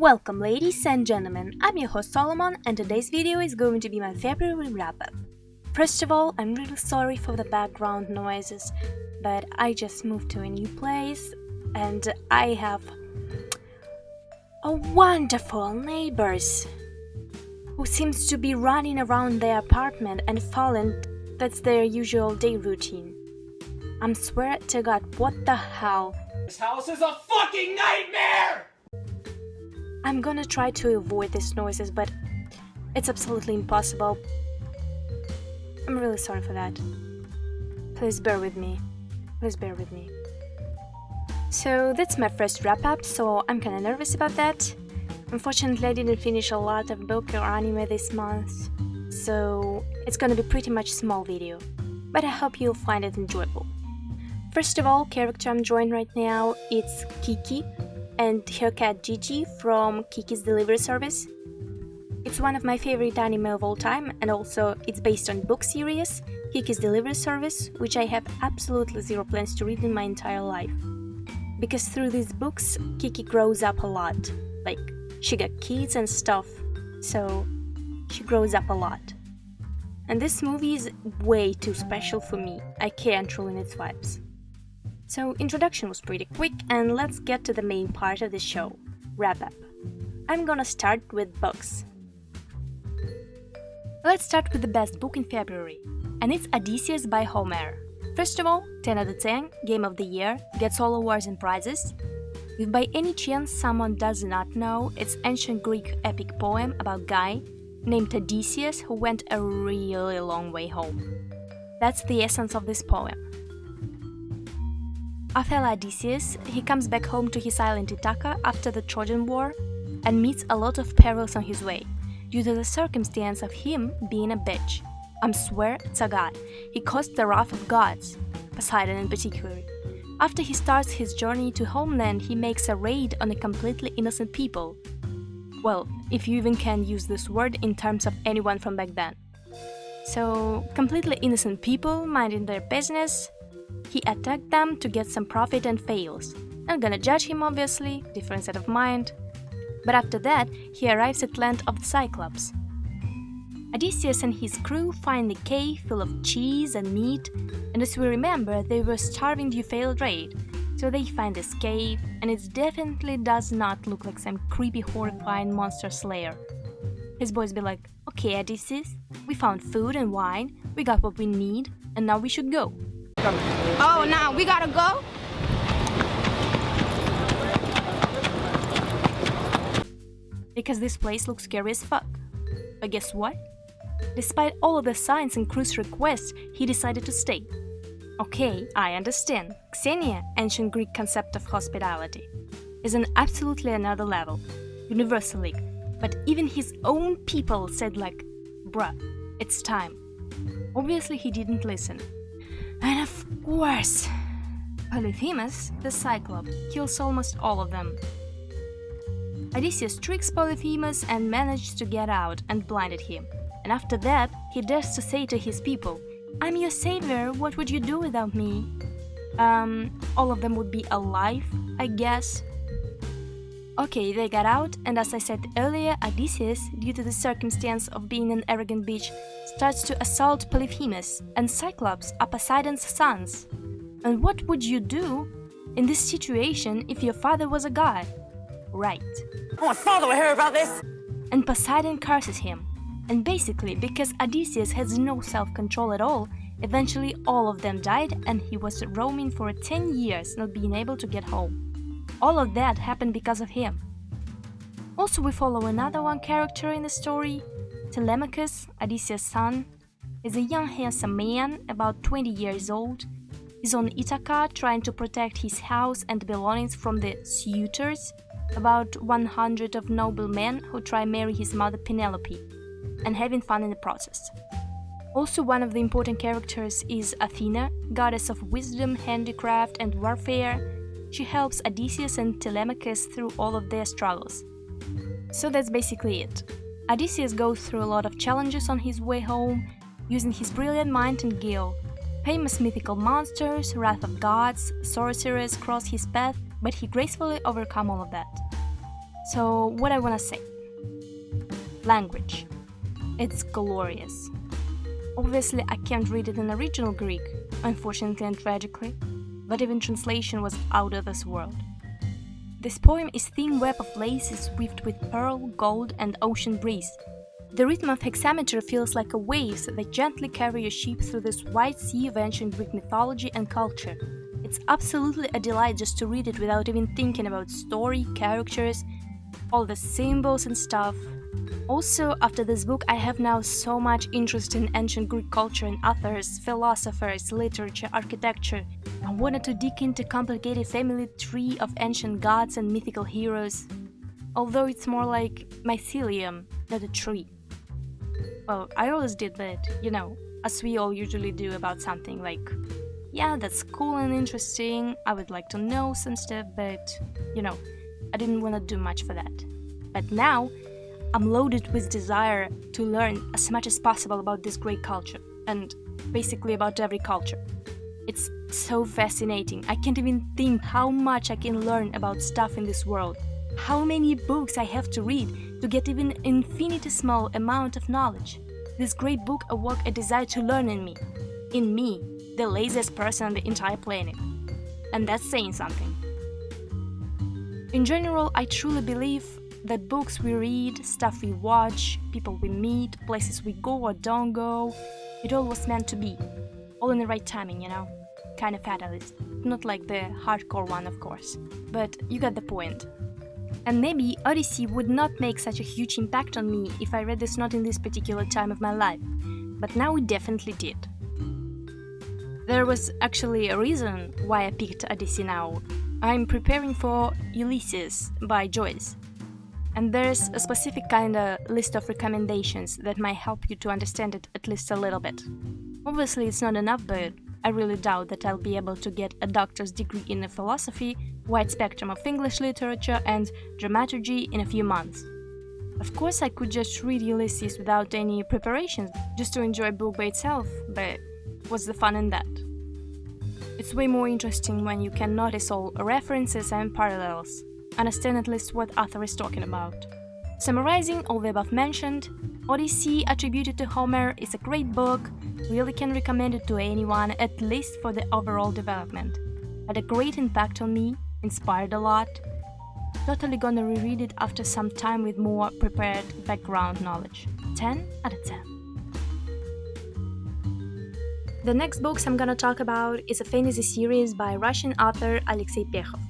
Welcome ladies and gentlemen, I'm your host Solomon and today's video is going to be my February wrap-up. First of all, I'm really sorry for the background noises, but I just moved to a new place and I have wonderful neighbors who seems to be running around their apartment and following that's their usual day routine. I swear to God, what the hell? This house is a fucking nightmare! I'm gonna try to avoid these noises, but it's absolutely impossible. I'm really sorry for that. Please bear with me. Please bear with me. So that's my first wrap-up, so I'm kinda nervous about that. Unfortunately, I didn't finish a lot of book or anime this month, so it's gonna be pretty much small video, but I hope you'll find it enjoyable. First of all, character I'm drawing right now, it's Kiki and her cat Gigi from Kiki's Delivery Service. It's one of my favorite anime of all time, and also it's based on book series Kiki's Delivery Service, which I have absolutely zero plans to read in my entire life. Because through these books, Kiki grows up a lot. Like, she got kids and stuff, so she grows up a lot. And this movie is way too special for me, I can't ruin its vibes. So introduction was pretty quick, and let's get to the main part of the show, wrap-up. I'm gonna start with books. Let's start with the best book in February, and it's Odysseus by Homer. First of all, 10 out of 10, Game of the Year, gets all awards and prizes. If by any chance someone does not know, it's ancient Greek epic poem about guy named Odysseus who went a really long way home. That's the essence of this poem. Othello Odysseus, he comes back home to his island Ithaca after the Trojan War and meets a lot of perils on his way, due to the circumstance of him being a bitch. I swear it's a god. He caused the wrath of gods, Poseidon in particular. After he starts his journey to homeland, he makes a raid on a completely innocent people. Well, if you even can use this word in terms of anyone from back then. So, completely innocent people minding their business. He attacked them to get some profit and fails. Not gonna judge him obviously, different set of mind. But after that, he arrives at land of the Cyclops. Odysseus and his crew find a cave full of cheese and meat, and as we remember, they were starving due failed raid. So they find this cave, and it definitely does not look like some creepy horrifying monster slayer. His boys be like, okay Odysseus, we found food and wine, we got what we need, and now we should go. Oh, now we gotta go? Because this place looks scary as fuck. But guess what? Despite all of the signs and crew's requests, he decided to stay. Okay, I understand. Xenia, ancient Greek concept of hospitality, is on absolutely another level. Universal League. But even his own people said like, bruh, it's time. Obviously he didn't listen. And of course, Polyphemus, the Cyclops, kills almost all of them. Odysseus tricks Polyphemus and manages to get out and blinded him. And after that, he dares to say to his people, I'm your savior, what would you do without me? All of them would be alive, I guess. Okay, they got out, and as I said earlier, Odysseus, due to the circumstance of being an arrogant bitch, starts to assault Polyphemus, and Cyclops are Poseidon's sons. And what would you do in this situation if your father was a god? Right. My father will hear about this! And Poseidon curses him. And basically, because Odysseus has no self-control at all, eventually all of them died and he was roaming for 10 years, not being able to get home. All of that happened because of him. Also, we follow another one character in the story. Telemachus, Odysseus' son, is a young handsome man, about 20 years old. He's on Ithaca trying to protect his house and belongings from the suitors, about 100 of noble men who try to marry his mother Penelope, and having fun in the process. Also, one of the important characters is Athena, goddess of wisdom, handicraft and warfare. She helps Odysseus and Telemachus through all of their struggles. So that's basically it. Odysseus goes through a lot of challenges on his way home, using his brilliant mind and skill. Famous mythical monsters, wrath of gods, sorcerers cross his path, but he gracefully overcomes all of that. So, what I wanna say? Language. It's glorious. Obviously, I can't read it in original Greek, unfortunately and tragically, but even translation was out of this world. This poem is thin web of laces weaved with pearl, gold, and ocean breeze. The rhythm of hexameter feels like a waves that gently carry a ship through this wide sea of ancient Greek mythology and culture. It's absolutely a delight just to read it without even thinking about story, characters, all the symbols and stuff. Also, after this book, I have now so much interest in ancient Greek culture and authors, philosophers, literature, architecture. I wanted to dig into complicated family tree of ancient gods and mythical heroes. Although it's more like mycelium, not a tree. Well, I always did that, as we all usually do about something, like, yeah, that's cool and interesting, I would like to know some stuff, but, I didn't want to do much for that. But now, I'm loaded with desire to learn as much as possible about this great culture, and basically about every culture. It's so fascinating, I can't even think how much I can learn about stuff in this world. How many books I have to read to get even an infinitesimal amount of knowledge. This great book awoke a desire to learn in me, the laziest person on the entire planet. And that's saying something. In general, I truly believe that books we read, stuff we watch, people we meet, places we go or don't go, it all was meant to be. All in the right timing, Kind of fatalist. Not like the hardcore one, of course. But you got the point. And maybe Odyssey would not make such a huge impact on me if I read this not in this particular time of my life, but now it definitely did. There was actually a reason why I picked Odyssey now. I'm preparing for Ulysses by Joyce, and there's a specific kind of list of recommendations that might help you to understand it at least a little bit. Obviously it's not enough, but I really doubt that I'll be able to get a doctor's degree in philosophy, wide spectrum of English literature, and dramaturgy in a few months. Of course, I could just read Ulysses without any preparations, just to enjoy a book by itself, but what's the fun in that? It's way more interesting when you can notice all references and parallels, understand at least what author is talking about. Summarizing all the above mentioned, Odyssey, attributed to Homer, is a great book, really can recommend it to anyone, at least for the overall development. Had a great impact on me, inspired a lot. Totally gonna reread it after some time with more prepared background knowledge. 10 out of 10. The next books I'm gonna talk about is a fantasy series by Russian author Alexei Pekhov,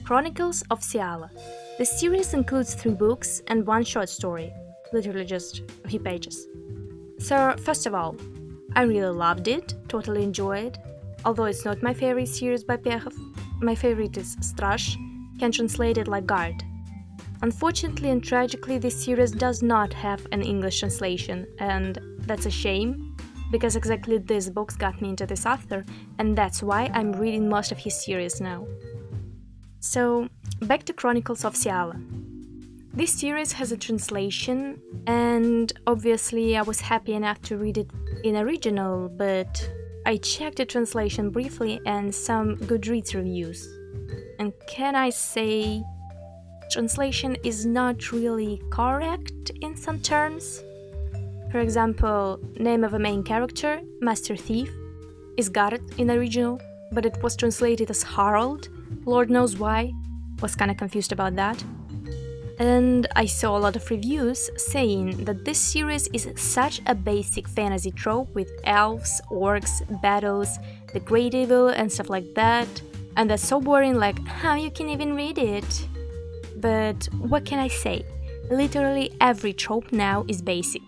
Chronicles of Siala. The series includes 3 books and 1 short story, literally just a few pages. So, first of all, I really loved it, totally enjoyed it, although it's not my favorite series by Pekhov. My favorite is Strash, can translate it like guard. Unfortunately and tragically, this series does not have an English translation, and that's a shame, because exactly these books got me into this author, and that's why I'm reading most of his series now. So, back to Chronicles of Siala. This series has a translation, and obviously I was happy enough to read it in original, but I checked the translation briefly and some Goodreads reviews. And can I say, translation is not really correct in some terms? For example, name of a main character, Master Thief, is Garrett in original, but it was translated as Harold. Lord knows why. Was kinda confused about that. And I saw a lot of reviews saying that this series is such a basic fantasy trope with elves, orcs, battles, the great evil and stuff like that, and that's so boring, like, how you can even read it? But what can I say? Literally every trope now is basic.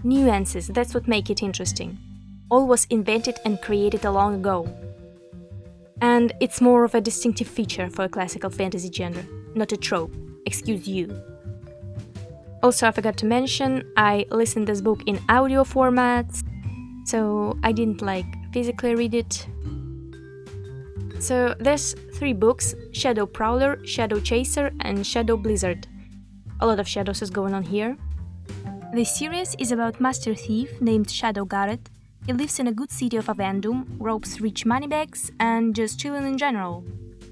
Nuances, that's what make it interesting. All was invented and created long ago. And it's more of a distinctive feature for a classical fantasy genre, not a trope. Excuse you. Also, I forgot to mention, I listened this book in audio formats, so I didn't physically read it. So there's 3 books, Shadow Prowler, Shadow Chaser, and Shadow Blizzard. A lot of shadows is going on here. This series is about Master Thief named Shadow Garrett. He lives in a good city of Avendum, robs rich moneybags, and just chilling in general.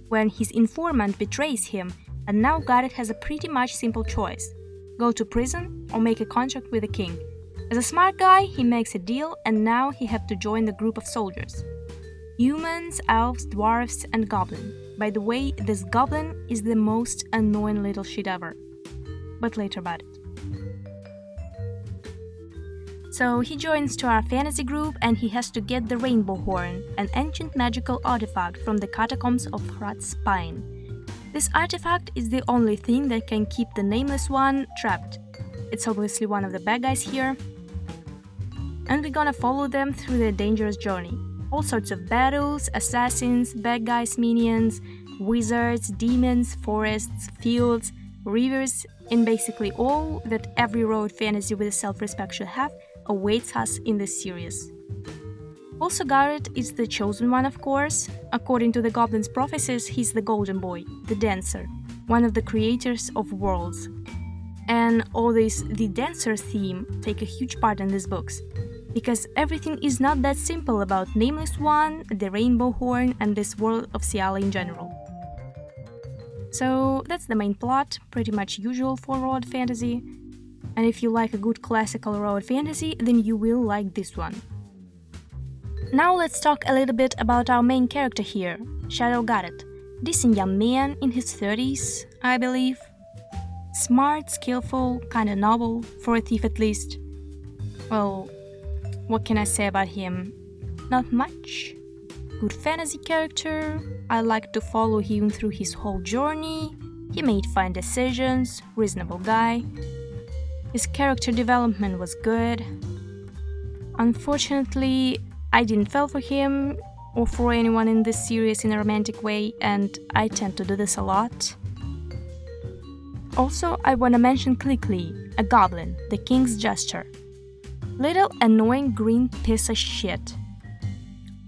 When his informant betrays him, And now Garrett has a pretty much simple choice: go to prison or make a contract with the king. As a smart guy, he makes a deal, and now he has to join the group of soldiers. Humans, elves, dwarves, and goblin. By the way, this goblin is the most annoying little shit ever. But later about it. So he joins to our fantasy group and he has to get the Rainbow Horn, an ancient magical artifact from the catacombs of Hrat's Spine. This artifact is the only thing that can keep the Nameless One trapped. It's obviously one of the bad guys here. And we're gonna follow them through their dangerous journey. All sorts of battles, assassins, bad guys, minions, wizards, demons, forests, fields, rivers, and basically all that every road fantasy with self-respect should have awaits us in this series. Also, Garrett is the chosen one, of course. According to the Goblin's prophecies, he's the golden boy, the dancer, one of the creators of worlds. And all this the dancer theme take a huge part in these books, because everything is not that simple about Nameless One, the Rainbow Horn, and this world of Ciala in general. So that's the main plot, pretty much usual for road fantasy. And if you like a good classical road fantasy, then you will like this one. Now let's talk a little bit about our main character here, Shadow Garrett. Decent young man in his 30s, I believe. Smart, skillful, kinda noble, for a thief at least. Well, what can I say about him? Not much. Good fantasy character, I like to follow him through his whole journey. He made fine decisions, reasonable guy. His character development was good. Unfortunately, I didn't fall for him or for anyone in this series in a romantic way, and I tend to do this a lot. Also, I wanna mention quickly a goblin, the King's Jester. Little annoying green piece of shit.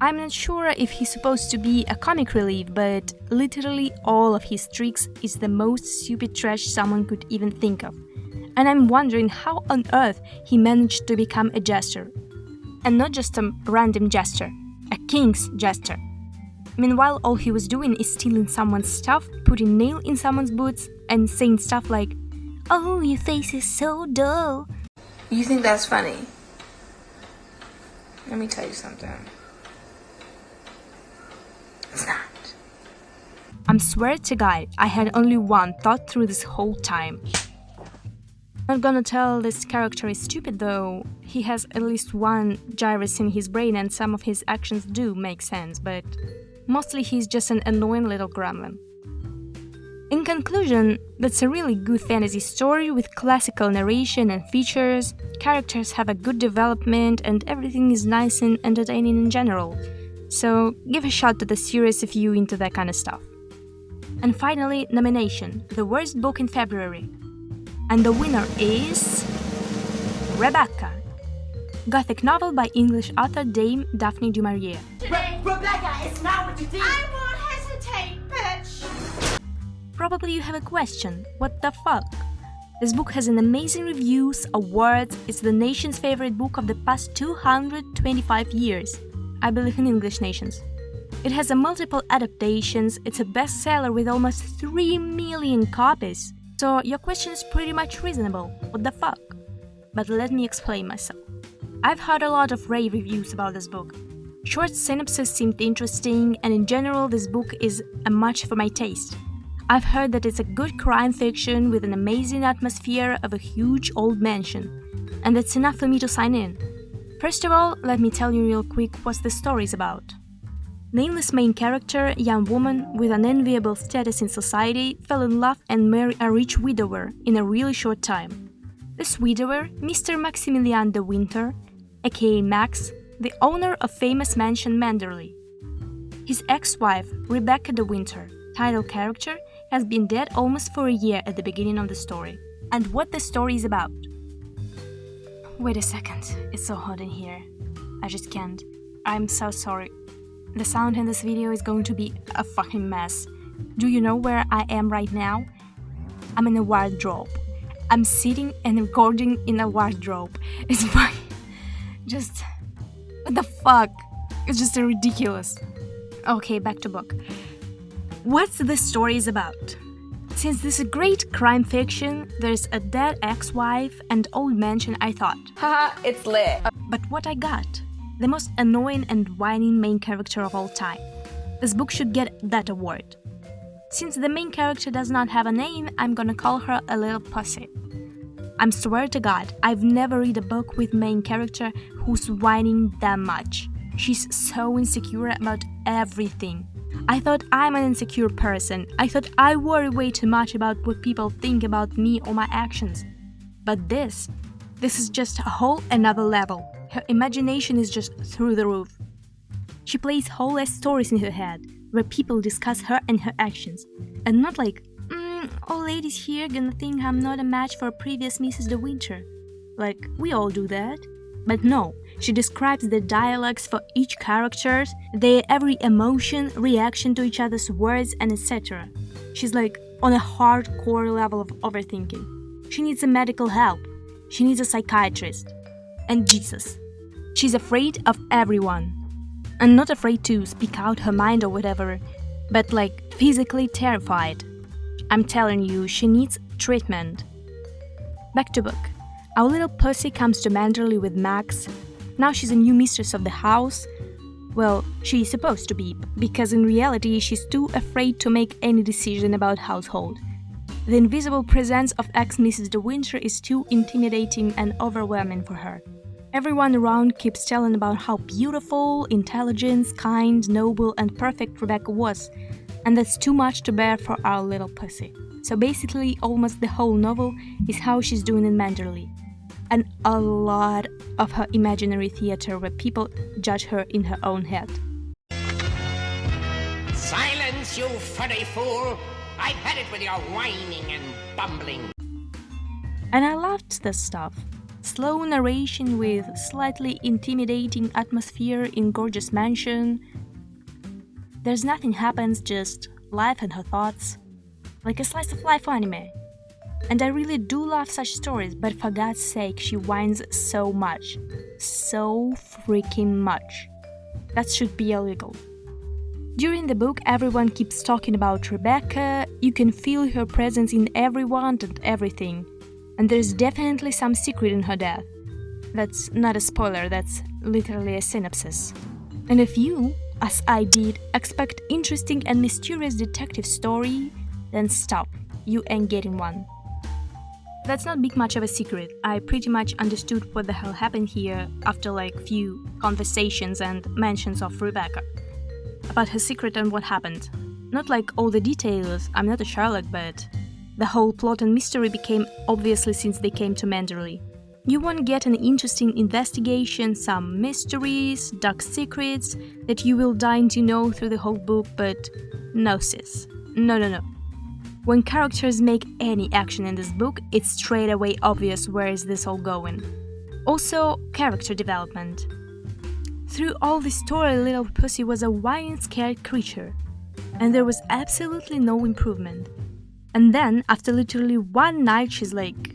I'm not sure if he's supposed to be a comic relief, but literally all of his tricks is the most stupid trash someone could even think of. And I'm wondering how on earth he managed to become a jester. And not just a random jester, a king's jester. Meanwhile, all he was doing is stealing someone's stuff, putting nail in someone's boots, and saying stuff like, "Oh, your face is so dull." You think that's funny? Let me tell you something. It's not. I swear to God, I had only one thought through this whole time. Not gonna tell this character is stupid though. He has at least one gyrus in his brain and some of his actions do make sense, but mostly he's just an annoying little gremlin. In conclusion, that's a really good fantasy story with classical narration and features, characters have a good development, and everything is nice and entertaining in general. So give a shot to the series if you're into that kind of stuff. And finally, nomination, the worst book in February. And the winner is Rebecca, Gothic novel by English author Dame Daphne du Maurier. Rebecca, it's not what you think. I won't hesitate, bitch. Probably you have a question, what the fuck? This book has an amazing reviews, awards, it's the nation's favorite book of the past 225 years. I believe in English nations. It has a multiple adaptations, it's a bestseller with almost 3 million copies. So your question is pretty much reasonable, what the fuck? But let me explain myself. I've heard a lot of rave reviews about this book. Short synopsis seemed interesting, and in general this book is a much for my taste. I've heard that it's a good crime fiction with an amazing atmosphere of a huge old mansion, and that's enough for me to sign in. First of all, let me tell you real quick what the story is about. Nameless main character, young woman with an enviable status in society, fell in love and married a rich widower in a really short time. This widower, Mr. Maximilian de Winter, aka Max, the owner of famous mansion Manderley. His ex-wife, Rebecca de Winter, title character, has been dead almost for a year at the beginning of the story. And what the story is about. Wait a second, it's so hot in here. I just can't. I'm so sorry. The sound in this video is going to be a fucking mess. Do you know where I am right now? I'm in a wardrobe. I'm sitting and recording in a wardrobe. It's fine. Just... what the fuck? It's just ridiculous. Okay, back to book. What's the story is about? Since this is great crime fiction, there's a dead ex-wife and old mansion, I thought. Haha, it's lit. But what I got? The most annoying and whining main character of all time. This book should get that award. Since the main character does not have a name, I'm gonna call her a little pussy. I'm swear to God, I've never read a book with main character who's whining that much. She's so insecure about everything. I thought I'm an insecure person. I thought I worry way too much about what people think about me or my actions. But this is just a whole another level. Her imagination is just through the roof. She plays whole ass stories in her head, where people discuss her and her actions. And not like, all ladies here gonna think I'm not a match for previous Mrs. De Winter. Like, we all do that. But no, she describes the dialogues for each character, their every emotion, reaction to each other's words, and etc. She's like on a hardcore level of overthinking. She needs a medical help. She needs a psychiatrist. And Jesus. She's afraid of everyone. And not afraid to speak out her mind or whatever, but like physically terrified. I'm telling you, she needs treatment. Back to book. Our little pussy comes to Manderley with Max. Now she's a new mistress of the house. Well, she's supposed to be, because in reality she's too afraid to make any decision about household. The invisible presence of ex-Mrs. De Winter is too intimidating and overwhelming for her. Everyone around keeps telling about how beautiful, intelligent, kind, noble and perfect Rebecca was, and that's too much to bear for our little pussy. So basically, almost the whole novel is how she's doing in Manderley. And a lot of her imaginary theater where people judge her in her own head. Silence, you furry fool! I've had it with your whining and bumbling. And I loved this stuff. Slow narration with slightly intimidating atmosphere in gorgeous mansion. There's nothing happens, just life and her thoughts. Like a slice of life anime. And I really do love such stories, but for God's sake, she whines so much. So freaking much. That should be illegal. During the book, everyone keeps talking about Rebecca. You can feel her presence in everyone and everything. And there's definitely some secret in her death. That's not a spoiler, that's literally a synopsis. And if you, as I did, expect interesting and mysterious detective story, then stop. You ain't getting one. That's not big much of a secret. I pretty much understood what the hell happened here after like few conversations and mentions of Rebecca. About her secret and what happened. Not like all the details, I'm not a Sherlock, but the whole plot and mystery became obviously since they came to Manderley. You won't get an interesting investigation, some mysteries, dark secrets that you will dying to know through the whole book, but no sis. No. When characters make any action in this book, it's straight away obvious where is this all going. Also, character development. Through all this story, little pussy was a whining, scared creature, and there was absolutely no improvement. And then, after literally one night, she's like,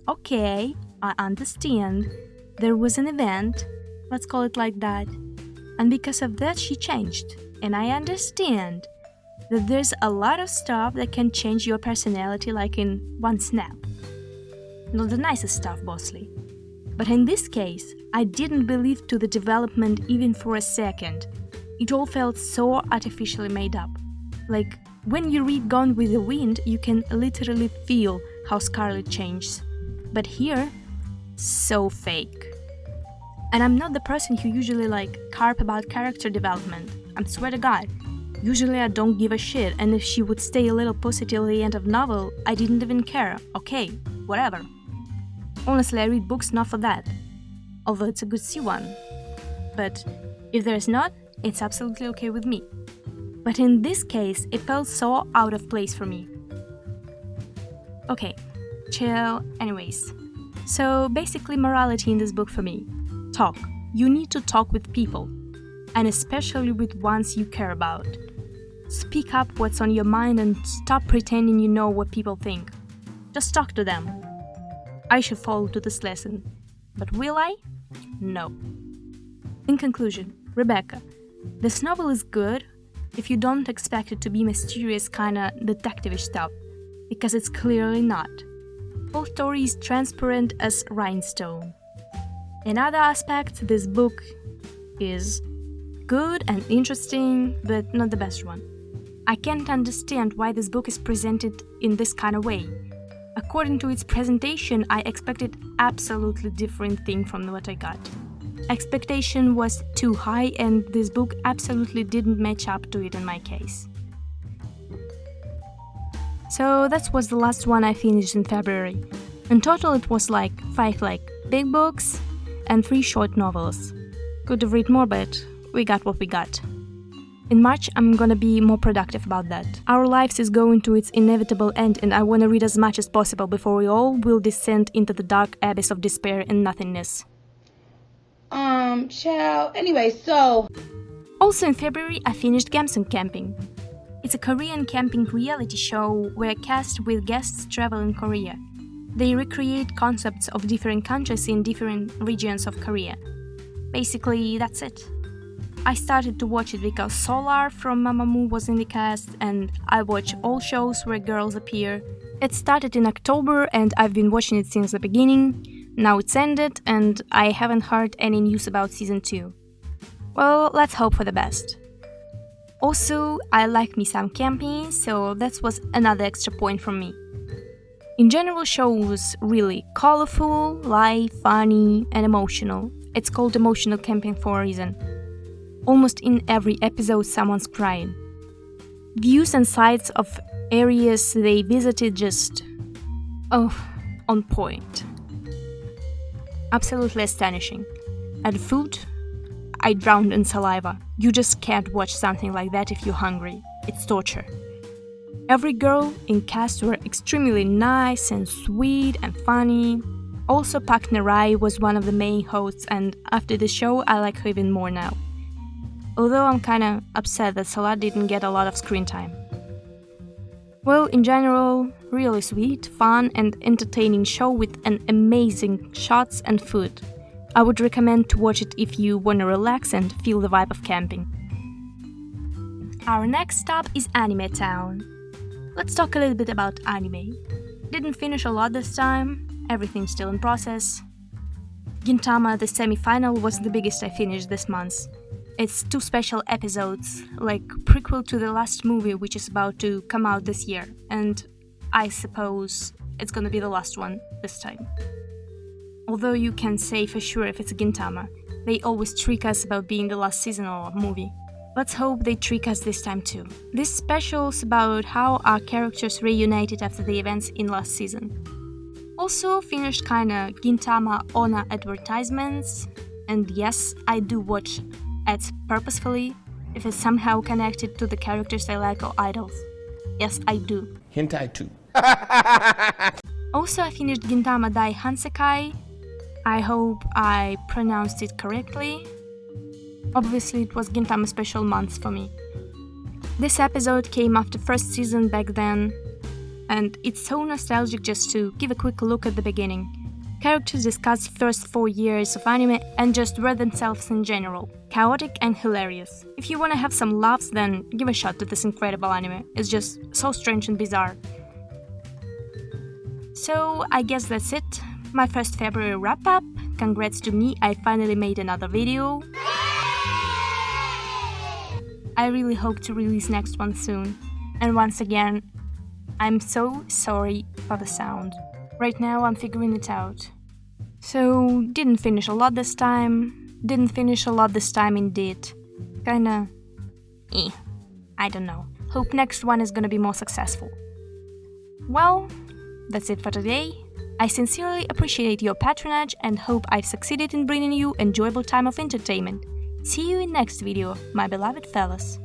okay, I understand. There was an event, let's call it like that, and because of that she changed. And I understand that there's a lot of stuff that can change your personality like in one snap. Not the nicest stuff, mostly. But in this case, I didn't believe to the development even for a second. It all felt so artificially made up. Like, when you read Gone with the Wind, you can literally feel how Scarlett changes. But here, so fake. And I'm not the person who usually carp about character development. I swear to God. Usually I don't give a shit, and if she would stay a little pussy till the end of novel, I didn't even care. Okay, whatever. Honestly, I read books not for that. Although it's a good C one. But if there's not, it's absolutely okay with me. But in this case, it felt so out of place for me. Okay, chill, anyways. So basically morality in this book for me. Talk. You need to talk with people. And especially with ones you care about. Speak up what's on your mind and stop pretending you know what people think. Just talk to them. I should follow to this lesson. But will I? No. In conclusion, Rebecca. This novel is good, if you don't expect it to be mysterious kinda detective-ish stuff, because it's clearly not. Whole story is transparent as rhinestone. In other aspects, this book is good and interesting, but not the best one. I can't understand why this book is presented in this kind of way. According to its presentation, I expected absolutely different thing from what I got. Expectation was too high and this book absolutely didn't match up to it in my case. So that was the last one I finished in February. In total it was like 5 big books and 3 short novels. Could have read more, but we got what we got. In March I'm gonna be more productive about that. Our lives is going to its inevitable end and I wanna read as much as possible before we all will descend into the dark abyss of despair and nothingness. Child. Anyway, so... Also in February I finished Gamsun Camping. It's a Korean camping reality show where a cast with guests travel in Korea. They recreate concepts of different countries in different regions of Korea. Basically, that's it. I started to watch it because Solar from Mamamoo was in the cast, and I watch all shows where girls appear. It started in October and I've been watching it since the beginning. Now it's ended and I haven't heard any news about season 2. Well, let's hope for the best. Also, I like me some camping, so that was another extra point from me. In general, show was really colorful, light, funny and emotional. It's called emotional camping for a reason. Almost in every episode someone's crying. Views and sights of areas they visited just... on point. Absolutely astonishing. And food? I drowned in saliva. You just can't watch something like that if you're hungry. It's torture. Every girl in cast were extremely nice and sweet and funny. Also, Park Narai was one of the main hosts, and after the show I like her even more now. Although I'm kinda upset that Salah didn't get a lot of screen time. Well, in general, really sweet, fun and entertaining show with an amazing shots and food. I would recommend to watch it if you wanna relax and feel the vibe of camping. Our next stop is Anime Town. Let's talk a little bit about anime. Didn't finish a lot this time, everything's still in process. Gintama, the semi-final, was the biggest I finished this month. It's 2 special episodes, like prequel to the last movie which is about to come out this year, and I suppose it's gonna be the last one this time. Although you can't say for sure if it's Gintama, they always trick us about being the last season or movie. Let's hope they trick us this time too. This special's about how our characters reunited after the events in last season. Also finished kinda Gintama Onna advertisements, and yes, I do watch ads purposefully if it's somehow connected to the characters I like or idols. Yes, I do. Hentai too. Also, I finished Gintama Dai Hansekai. I hope I pronounced it correctly. Obviously, it was Gintama special month for me. This episode came after first season back then, and it's so nostalgic just to give a quick look at the beginning. Characters discuss first 4 years of anime and just read themselves in general. Chaotic and hilarious. If you wanna have some laughs, then give a shot to this incredible anime. It's just so strange and bizarre. So I guess that's it. My first February wrap up. Congrats to me, I finally made another video. I really hope to release next one soon. And once again, I'm so sorry for the sound. Right now I'm figuring it out. So, didn't finish a lot this time. Didn't finish a lot this time indeed. Kinda... I don't know. Hope next one is gonna be more successful. Well, that's it for today. I sincerely appreciate your patronage and hope I've succeeded in bringing you enjoyable time of entertainment. See you in next video, my beloved fellas.